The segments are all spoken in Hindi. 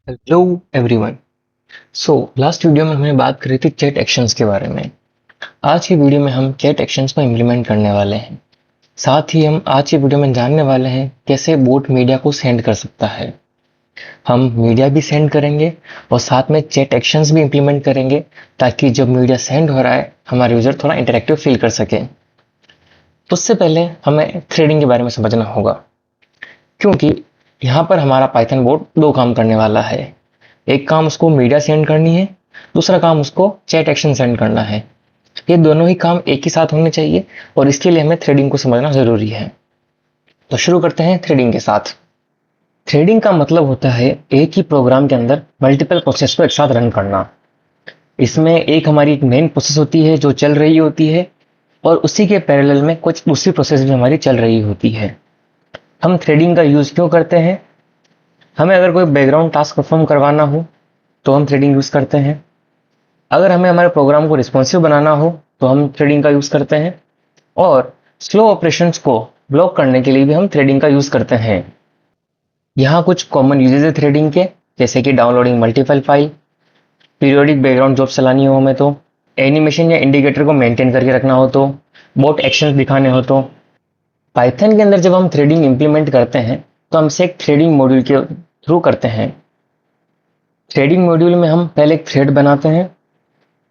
Hello everyone. लास्ट वीडियो में हमने बात करी थी चैट एक्शंस के बारे में। आज की वीडियो में हम चैट एक्शंस को इम्प्लीमेंट करने वाले हैं। साथ ही हम आज की वीडियो में जानने वाले हैं कैसे बोट मीडिया को सेंड कर सकता है। हम मीडिया भी सेंड करेंगे और साथ में चैट एक्शंस भी इम्प्लीमेंट करेंगे ताकि जब मीडिया सेंड हो रहा है हमारे यूजर थोड़ा इंटरेक्टिव फील कर सके। तो उससे पहले हमें थ्रेडिंग के बारे में समझना होगा, क्योंकि यहाँ पर हमारा पाइथन बोट दो काम करने वाला है। एक काम उसको मीडिया सेंड करनी है, दूसरा काम उसको चैट एक्शन सेंड करना है। ये दोनों ही काम एक ही साथ होने चाहिए और इसके लिए हमें थ्रेडिंग को समझना जरूरी है। तो शुरू करते हैं थ्रेडिंग के साथ। थ्रेडिंग का मतलब होता है एक ही प्रोग्राम के अंदर मल्टीपल प्रोसेस को एक साथ रन करना। इसमें एक हमारी एक मेन प्रोसेस होती है जो चल रही होती है और उसी के पैरेलल में कुछ दूसरी प्रोसेस भी हमारी चल रही होती है। हम थ्रेडिंग का यूज क्यों करते हैं? हमें अगर कोई बैकग्राउंड टास्क परफॉर्म करवाना हो तो हम थ्रेडिंग यूज करते हैं। अगर हमें हमारे प्रोग्राम को रिस्पॉन्सिव बनाना हो तो हम थ्रेडिंग का यूज करते हैं और स्लो ऑपरेशंस को ब्लॉक करने के लिए भी हम थ्रेडिंग का यूज करते हैं। यहाँ कुछ कॉमन यूजेज है थ्रेडिंग के, जैसे कि downloading multiple file, periodic background job चलानी हो हमें तो, एनिमेशन या इंडिकेटर को मेंटेन करके रखना हो तो, बोट एक्शंस दिखाने हो तो। पाइथन के अंदर जब हम थ्रेडिंग इंप्लीमेंट करते हैं तो हम इसे एक थ्रेडिंग मॉड्यूल के थ्रू करते हैं। थ्रेडिंग मॉड्यूल में हम पहले एक थ्रेड बनाते हैं।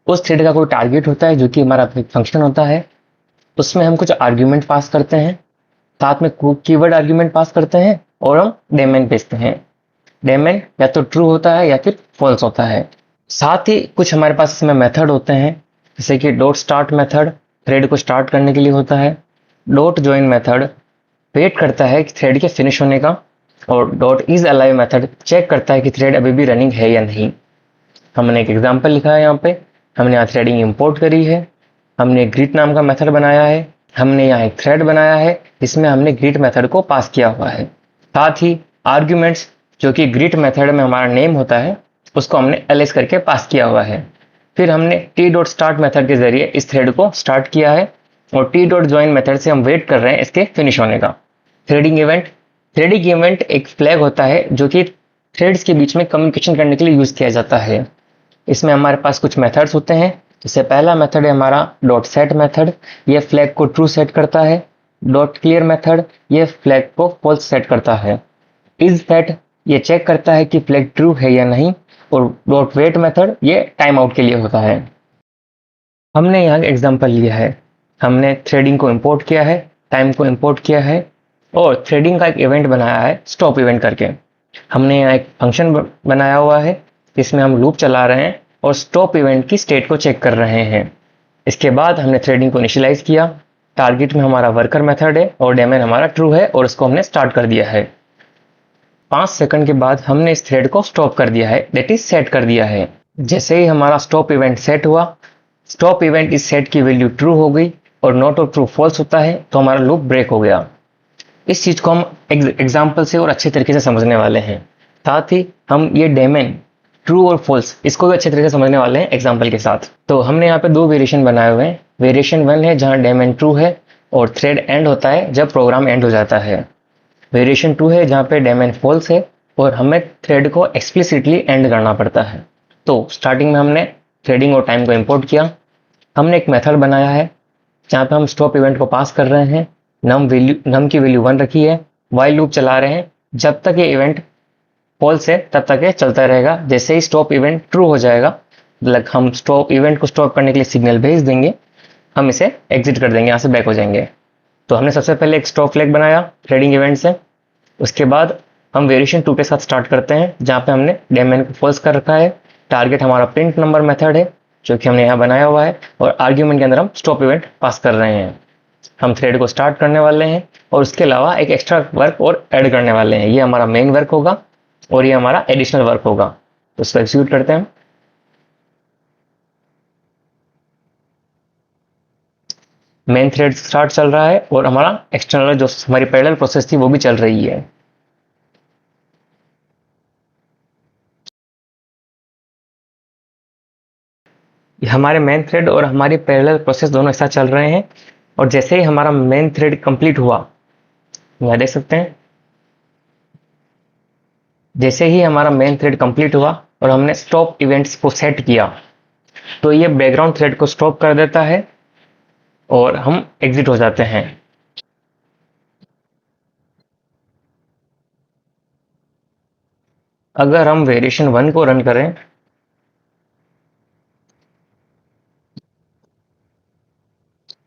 उस थ्रेड का कोई टारगेट होता है जो कि हमारा फंक्शन होता है। उसमें हम कुछ आर्ग्यूमेंट पास करते हैं, साथ में कीवर्ड आर्ग्यूमेंट पास करते हैं और हम डेमन भेजते हैं। डेमन या तो ट्रू होता है या फिर फॉल्स होता है। साथ ही कुछ हमारे पास इसमें मेथड होते हैं, जैसे कि डॉट स्टार्ट मेथड थ्रेड को स्टार्ट करने के लिए होता है। डॉट ज्वाइन मेथड वेट करता है कि थ्रेड के फिनिश होने का, और dot is alive method check करता है कि थ्रेड अभी भी रनिंग है या नहीं। हमने एक एग्जांपल लिखा है यहाँ पे। हमने यहाँ थ्रेडिंग इंपोर्ट करी है। हमने ग्रीट नाम का मेथड बनाया है। हमने यहाँ एक थ्रेड बनाया है जिसमें हमने ग्रीट मेथड को पास किया हुआ है। साथ ही आर्ग्यूमेंट्स, जो कि ग्रीट मेथड में हमारा नेम होता है, उसको हमने एलएस करके पास किया हुआ है। फिर हमने टी डॉट स्टार्ट मेथड के जरिए इस थ्रेड को स्टार्ट किया है और टी डॉट ज्वाइन मेथड से हम वेट कर रहे हैं इसके फिनिश होने का। थ्रेडिंग इवेंट एक फ्लैग होता है जो कि थ्रेड्स के बीच में कम्युनिकेशन करने के लिए यूज किया जाता है। इसमें हमारे पास कुछ मेथड्स होते हैं। जैसे पहला मेथड है हमारा डॉट सेट मेथड, ये फ्लैग को ट्रू सेट करता है। डॉट क्लियर मेथड ये फ्लैग को फॉल्स सेट करता है। इज सेट ये चेक करता है कि फ्लैग ट्रू है या नहीं। और डॉट वेट मेथड ये टाइम आउट के लिए होता है। हमने यहाँ एग्जांपल लिया है। हमने थ्रेडिंग को इंपोर्ट किया है, टाइम को इंपोर्ट किया है और थ्रेडिंग का एक इवेंट बनाया है स्टॉप इवेंट करके। हमने यहाँ एक फंक्शन बनाया हुआ है जिसमें हम लूप चला रहे हैं और स्टॉप इवेंट की स्टेट को चेक कर रहे हैं। इसके बाद हमने थ्रेडिंग को इनिशियलाइज किया। टारगेट में हमारा वर्कर मेथड है और डेमन हमारा ट्रू है और उसको हमने स्टार्ट कर दिया है। 5 सेकंड के बाद हमने इस थ्रेड को स्टॉप कर दिया है, दैट इज सेट कर दिया है। जैसे ही हमारा स्टॉप इवेंट सेट हुआ, स्टॉप इवेंट इस सेट की वैल्यू ट्रू हो गई और नॉट और ट्रू फॉल्स होता है तो हमारा लूप ब्रेक हो गया। इस चीज को हम एग्जाम्पल से और अच्छे तरीके से समझने वाले हैं। साथ ही हम ये डेमन ट्रू और फॉल्स इसको भी अच्छे तरीके से समझने वाले हैं एग्जाम्पल के साथ। तो हमने यहाँ पे दो वेरिएशन बनाए हुए हैं। वेरिएशन 1 है जहाँ डेमन ट्रू है और थ्रेड एंड होता है जब प्रोग्राम एंड हो जाता है। वेरिएशन 2 है जहाँ पे डेमन फॉल्स है और हमें थ्रेड को एक्सप्लिसिटली एंड करना पड़ता है। तो स्टार्टिंग में हमने थ्रेडिंग और टाइम को इंपोर्ट किया। हमने एक मेथड बनाया है जहाँ पे हम स्टॉप इवेंट को पास कर रहे हैं। नम की वैल्यू 1 रखी है। वाइल लूप चला रहे हैं। जब तक ये इवेंट फॉल्स है तब तक ये चलता रहेगा। जैसे ही स्टॉप इवेंट ट्रू हो जाएगा, मतलब हम स्टॉप इवेंट को स्टॉप करने के लिए सिग्नल भेज देंगे, हम इसे एग्जिट कर देंगे, यहाँ से बैक हो जाएंगे। तो हमने सबसे पहले एक स्टॉप फ्लैग बनाया थ्रेडिंग इवेंट से। उसके बाद हम वेरिएशन 2 के साथ स्टार्ट करते हैं जहाँ पे हमने डेमन को फॉल्स कर रखा है। टारगेट हमारा प्रिंट नंबर मेथड है जो कि हमने यहाँ बनाया हुआ है और आर्ग्यूमेंट के अंदर हम स्टॉप इवेंट पास कर रहे हैं। हम थ्रेड को स्टार्ट करने वाले हैं और उसके अलावा एक एक्स्ट्रा वर्क और ऐड करने वाले हैं। ये हमारा मेन वर्क होगा और ये हमारा एडिशनल वर्क होगा। तो इसको एग्जीक्यूट करते हैं। मेन थ्रेड स्टार्ट चल रहा है और हमारा एक्सटर्नल जो हमारी पैरेलल प्रोसेस थी वो भी चल रही है। हमारे मेन थ्रेड और हमारी पैरेलल प्रोसेस दोनों एक साथ चल रहे हैं और जैसे ही हमारा मेन थ्रेड कंप्लीट हुआ, यहाँ देख सकते हैं जैसे ही हमारा मेन थ्रेड कंप्लीट हुआ और हमने स्टॉप इवेंट्स को सेट किया, तो ये बैकग्राउंड थ्रेड को स्टॉप कर देता है और हम एग्जिट हो जाते हैं। अगर हम वेरिएशन 1 को रन करें,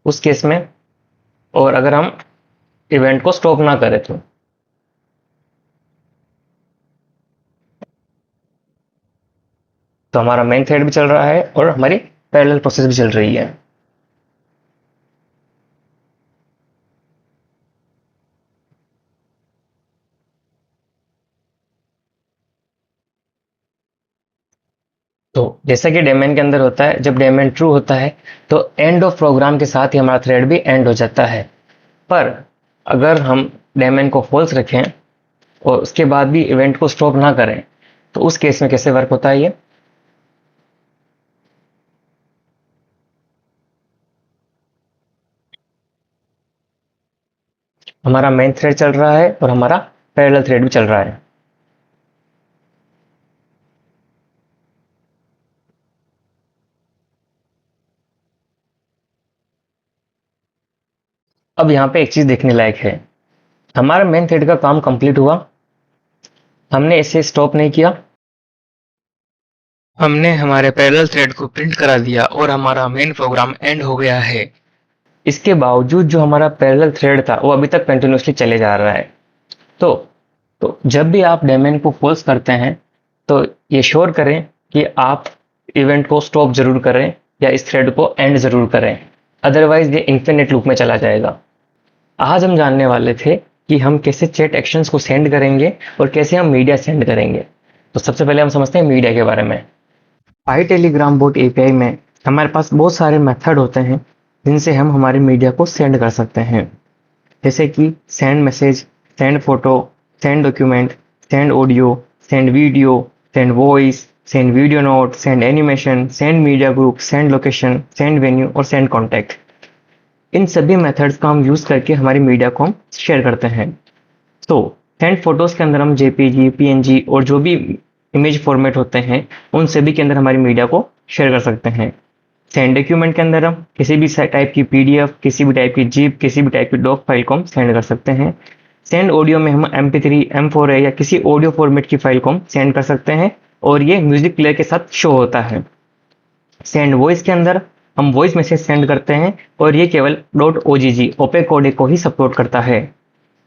उस केस में, और अगर हम इवेंट को स्टॉप ना करें तो हमारा मेन थ्रेड भी चल रहा है और हमारी पैरेलल प्रोसेस भी चल रही है। तो जैसा कि डेमन के अंदर होता है, जब डेमन ट्रू होता है तो एंड ऑफ प्रोग्राम के साथ ही हमारा थ्रेड भी एंड हो जाता है। पर अगर हम डेमन को फॉल्स रखें और उसके बाद भी इवेंट को स्टॉप ना करें, तो उस केस में कैसे वर्क होता है ये? हमारा मेन थ्रेड चल रहा है और हमारा पैरेलल थ्रेड भी चल रहा है। अब यहाँ पे एक चीज देखने लायक है। हमारा मेन थ्रेड का काम कंप्लीट हुआ, हमने इसे स्टॉप नहीं किया, हमने हमारे पैरेलल थ्रेड को प्रिंट करा दिया और हमारा मेन प्रोग्राम एंड हो गया है। इसके बावजूद जो हमारा पैरेलल थ्रेड था वो अभी तक कंटिन्यूसली चले जा रहा है। तो तो जब भी आप डेमन को फॉल्स करते हैं तो ये श्योर करें कि आप इवेंट को स्टॉप जरूर करें या इस थ्रेड को एंड जरूर करें, अदरवाइज ये इन्फिनिट लूप में चला जाएगा। आज हम जानने वाले थे कि हम कैसे चैट एक्शंस को सेंड करेंगे और कैसे हम मीडिया सेंड करेंगे। तो सबसे पहले हम समझते हैं मीडिया के बारे में। पाई टेलीग्राम बोट एपीआई में हमारे पास बहुत सारे मेथड होते हैं जिनसे हम हमारे मीडिया को सेंड कर सकते हैं, जैसे कि send message, send photo, send document, send audio, send video, send voice, send video note, send animation, send media group, send location, send venue और सेंड कॉन्टैक्ट। इन सभी मेथड्स का हम यूज करके हमारी मीडिया को हम शेयर करते हैं। तो सेंड फोटोज के अंदर हम जेपीजी, पीएनजी और जो भी इमेज फॉर्मेट होते हैं उन सभी के अंदर हमारी मीडिया को शेयर कर सकते हैं। सेंड डॉक्यूमेंट के अंदर हम किसी भी टाइप की पीडीएफ, किसी भी टाइप की जिप, किसी भी टाइप की डॉक फाइल को हम सेंड कर सकते हैं। सेंड ऑडियो में हम MP3, M4A या किसी ऑडियो फॉर्मेट की फाइल को हम सेंड कर सकते हैं और ये म्यूजिक प्लेयर के साथ शो होता है। सेंड वॉइस के अंदर हम वॉइस मैसेज सेंड करते हैं और ये केवल .ogg ओपेक कोडेक को ही सपोर्ट करता है।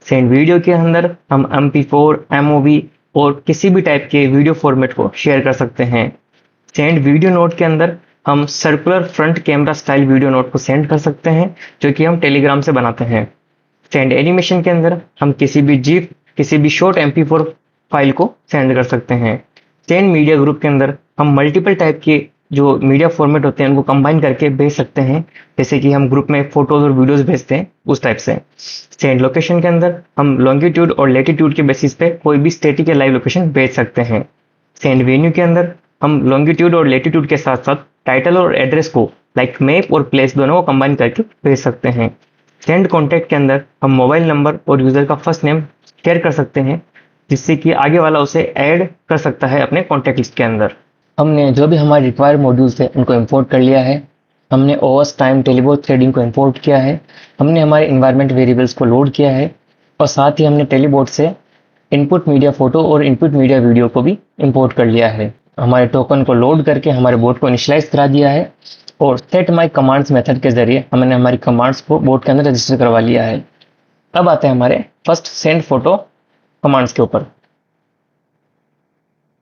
सेंड वीडियो के अंदर हम MP4, MOV और किसी भी टाइप के वीडियो फॉर्मेट को शेयर कर सकते हैं। सेंड वीडियो नोट के अंदर हम circular front camera style video note को सेंड कर सकते हैं जो कि हम टेलीग्राम से बनाते हैं। सेंड एनिमेशन के अंदर हम किसी भी जिप, किसी भी शॉर्ट MP4 फाइल को सेंड कर सकते हैं। सेंड मीडिया ग्रुप के अंदर हम मल्टीपल टाइप के जो मीडिया फॉर्मेट होते हैं उनको कंबाइन करके भेज सकते हैं, जैसे कि हम ग्रुप में फोटोज और वीडियोस भेजते हैं उस टाइप से। सेंड लोकेशन के अंदर हम लॉन्गिट्यूड और लेटीट्यूड के बेसिस पे कोई भी स्टैटिक या लाइव लोकेशन भेज सकते हैं। सेंड वेन्यू के अंदर हम लॉन्गिट्यूड और लेटीट्यूड के साथ साथ टाइटल और एड्रेस को लाइक मैप और प्लेस दोनों को कंबाइन करके भेज सकते हैं। सेंड कॉन्टैक्ट के अंदर हम मोबाइल नंबर और यूजर का फर्स्ट नेम शेयर कर सकते हैं, जिससे कि आगे वाला उसे ऐड कर सकता है अपने कॉन्टैक्ट लिस्ट के अंदर। हमने जो भी हमारे रिक्वायर्ड मॉड्यूल्स थे उनको इंपोर्ट कर लिया है। हमने ओवर्स टाइम टेलीबोट थ्रेडिंग को इंपोर्ट किया है। हमने हमारे इन्वायरमेंट वेरिएबल्स को लोड किया है और साथ ही हमने टेलीबोट से इनपुट मीडिया फोटो और इनपुट मीडिया वीडियो को भी इंपोर्ट कर लिया है। हमारे टोकन को लोड करके हमारे बोट को इनिशियलाइज करा दिया है और सेट माई कमांड्स मेथड के जरिए हमने हमारी कमांड्स को बोट के अंदर रजिस्टर करवा लिया है। अब आते हैं हमारे फर्स्ट सेंड फोटो कमांड्स के ऊपर।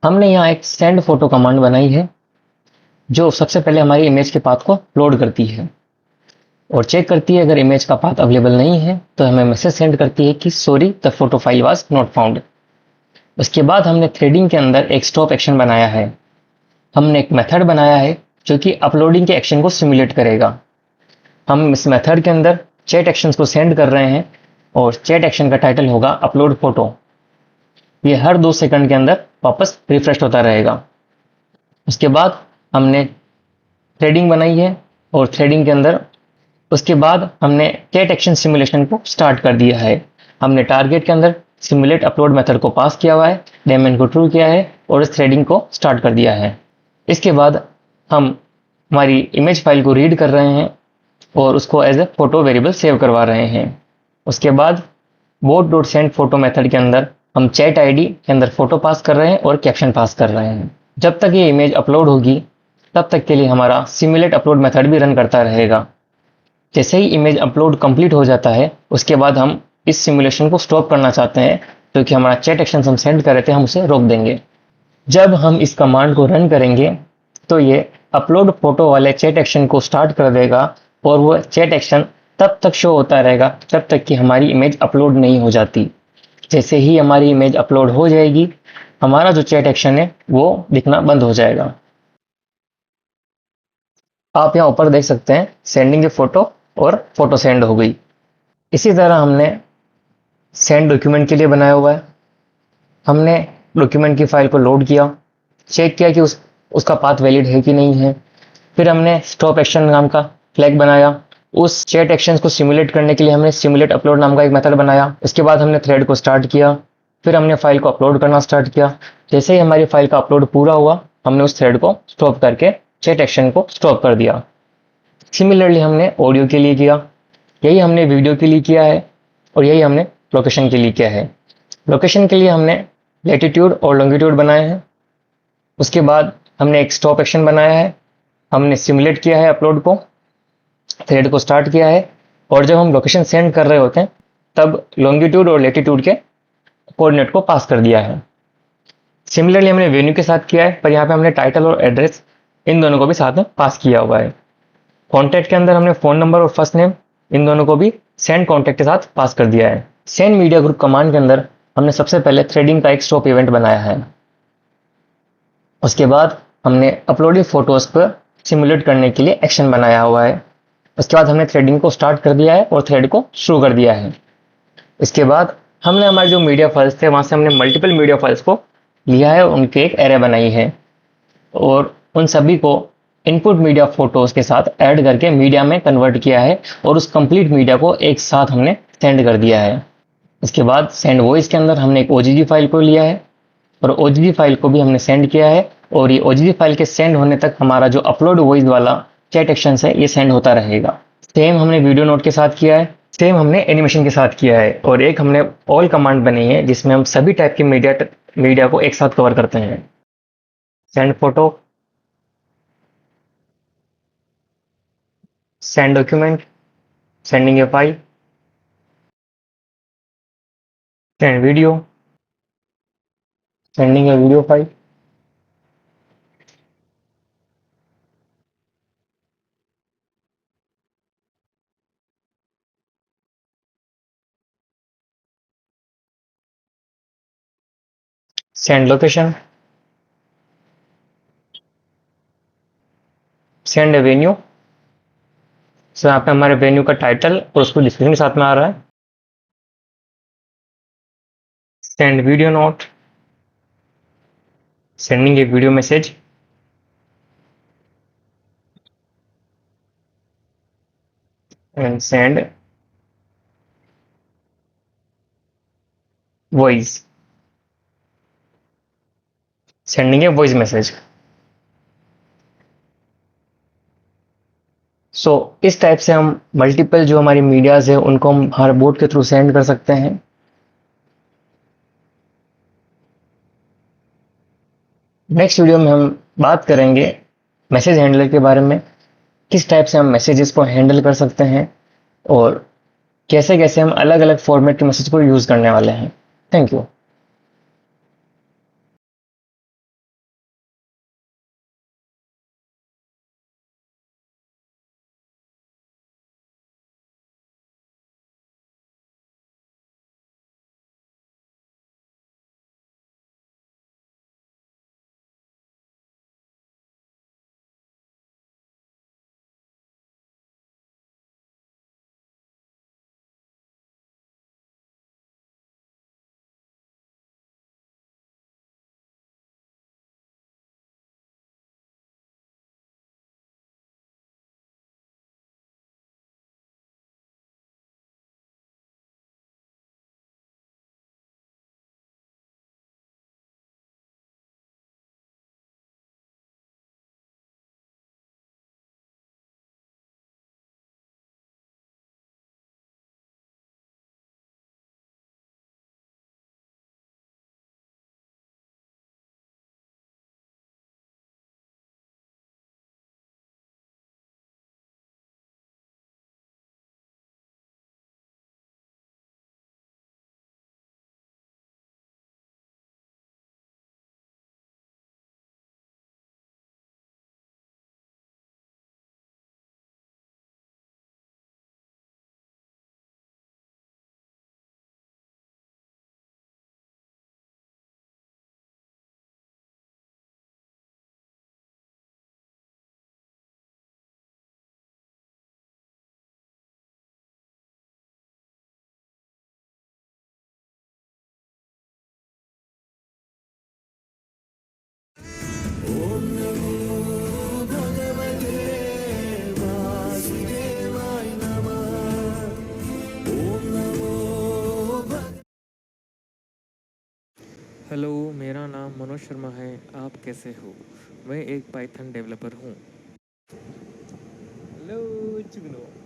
हमने यहाँ एक सेंड फोटो कमांड बनाई है जो सबसे पहले हमारी इमेज के पाथ को लोड करती है और चेक करती है अगर इमेज का पाथ अवेलेबल नहीं है तो हमें मैसेज सेंड करती है कि sorry the photo file was not found. उसके बाद हमने थ्रेडिंग के अंदर एक स्टॉप एक्शन बनाया है। हमने एक मेथड बनाया है जो कि अपलोडिंग के एक्शन को सिमुलेट करेगा। हम इस मेथड के अंदर चैट एक्शंस को सेंड कर रहे हैं और चैट एक्शन का टाइटल होगा अपलोड फोटो। ये हर 2 सेकंड के अंदर वापस रिफ्रेश होता रहेगा। उसके बाद हमने थ्रेडिंग बनाई है और थ्रेडिंग के अंदर उसके बाद हमने चैट एक्शन सिमुलेशन को स्टार्ट कर दिया है। हमने टारगेट के अंदर सिमुलेट अपलोड मेथड को पास किया हुआ है, डेमन को ट्रू किया है और इस थ्रेडिंग को स्टार्ट कर दिया है। इसके बाद हम हमारी इमेज फाइल को रीड कर रहे हैं और उसको as a photo variable save करवा रहे हैं। उसके बाद bot dot send photo method के अंदर हम चैट आईडी के अंदर फोटो पास कर रहे हैं और कैप्शन पास कर रहे हैं। जब तक ये इमेज अपलोड होगी तब तक के लिए हमारा सिमुलेट अपलोड मेथड भी रन करता रहेगा। जैसे ही इमेज अपलोड कंप्लीट हो जाता है उसके बाद हम इस सिमुलेशन को स्टॉप करना चाहते हैं, क्योंकि हमारा चैट एक्शन हम सेंड कर रहे थे हम उसे रोक देंगे। जब हम इस कमांड को रन करेंगे तो ये अपलोड फोटो वाले चैट एक्शन को स्टार्ट कर देगा और वो चैट एक्शन तब तक शो होता रहेगा जब तक कि हमारी इमेज अपलोड नहीं हो जाती। जैसे ही हमारी इमेज अपलोड हो जाएगी हमारा जो चैट एक्शन है वो दिखना बंद हो जाएगा। आप यहाँ ऊपर देख सकते हैं सेंडिंग ए फोटो और फोटो सेंड हो गई। इसी तरह हमने सेंड डॉक्यूमेंट के लिए बनाया हुआ है। हमने डॉक्यूमेंट की फाइल को लोड किया, चेक किया कि उसका पाथ वैलिड है कि नहीं है। फिर हमने स्टॉप एक्शन नाम का फ्लैग बनाया। उस चैट एक्शंस को सिमुलेट करने के लिए हमने सिमुलेट अपलोड नाम का एक मेथड बनाया। इसके बाद हमने थ्रेड को स्टार्ट किया, फिर हमने फाइल को अपलोड करना स्टार्ट किया। जैसे ही हमारी फाइल का अपलोड पूरा हुआ हमने उस थ्रेड को स्टॉप करके चैट एक्शन को स्टॉप कर दिया। सिमिलरली हमने ऑडियो के लिए किया, यही हमने वीडियो के लिए किया है और यही हमने लोकेशन के लिए किया है। लोकेशन के लिए हमने लैटिट्यूड और लॉन्गिट्यूड बनाए हैं। उसके बाद हमने एक स्टॉप एक्शन बनाया है, हमने सिमुलेट किया है अपलोड को, थ्रेड को स्टार्ट किया है और जब हम लोकेशन सेंड कर रहे होते हैं तब लॉन्गिट्यूड और लैटिट्यूड के कोऑर्डिनेट को पास कर दिया है। सिमिलरली हमने वेन्यू के साथ किया है, पर यहाँ पे हमने टाइटल और एड्रेस इन दोनों को भी साथ में पास किया हुआ है। कॉन्टैक्ट के अंदर हमने फोन नंबर और फर्स्ट नेम इन दोनों को भी सेंड कॉन्टैक्ट के साथ पास कर दिया है। सेंड मीडिया ग्रुप कमांड के अंदर हमने सबसे पहले थ्रेडिंग का एक स्टॉप इवेंट बनाया है। उसके बाद हमने अपलोडेड फोटोज पर सिमुलेट करने के लिए एक्शन बनाया हुआ है। उसके बाद हमने थ्रेडिंग को स्टार्ट कर दिया है और थ्रेड को शुरू कर दिया है। इसके बाद हमने हमारे जो मीडिया फाइल्स थे वहां से हमने मल्टीपल मीडिया फाइल्स को लिया है, उनकी एक एरे बनाई है और उन सभी को इनपुट मीडिया फोटोज के साथ ऐड करके मीडिया में कन्वर्ट किया है और उस कंप्लीट मीडिया को एक साथ हमने सेंड कर दिया है। इसके बाद सेंड वॉइस के अंदर हमने एक ओजीजी फाइल को लिया है और ओजीजी फाइल को भी हमने सेंड किया है और ये ओजीजी फाइल के सेंड होने तक हमारा जो अपलोड वॉइस वाला चैट एक्शन है ये सेंड होता रहेगा। सेम हमने वीडियो नोट के साथ किया है, सेम हमने एनिमेशन के साथ किया है और एक हमने ऑल कमांड बनी है जिसमें हम सभी टाइप के मीडिया को एक साथ कवर करते हैं। Send photo, send document, sending a file, send video, sending a video file, send location, send a venue. So यहाँ पे हमारे वेन्यू का टाइटल और उसको डिस्क्रिप्शन के साथ में आ रहा है। Send video note, sending a video message, and send voice, sending a voice message. So इस टाइप से हम मल्टीपल जो हमारी मीडियाज है उनको हम हमारे बोट के थ्रू सेंड कर सकते हैं। नेक्स्ट वीडियो में हम बात करेंगे मैसेज हैंडलर के बारे में, किस टाइप से हम मैसेजेस को हैंडल कर सकते हैं और कैसे कैसे हम अलग अलग फॉर्मेट के मैसेज को यूज करने वाले हैं। Thank you. हेलो, मेरा नाम मनोज शर्मा है। आप कैसे हो? मैं एक पाइथन डेवलपर हूँ। हेलो चुगलो।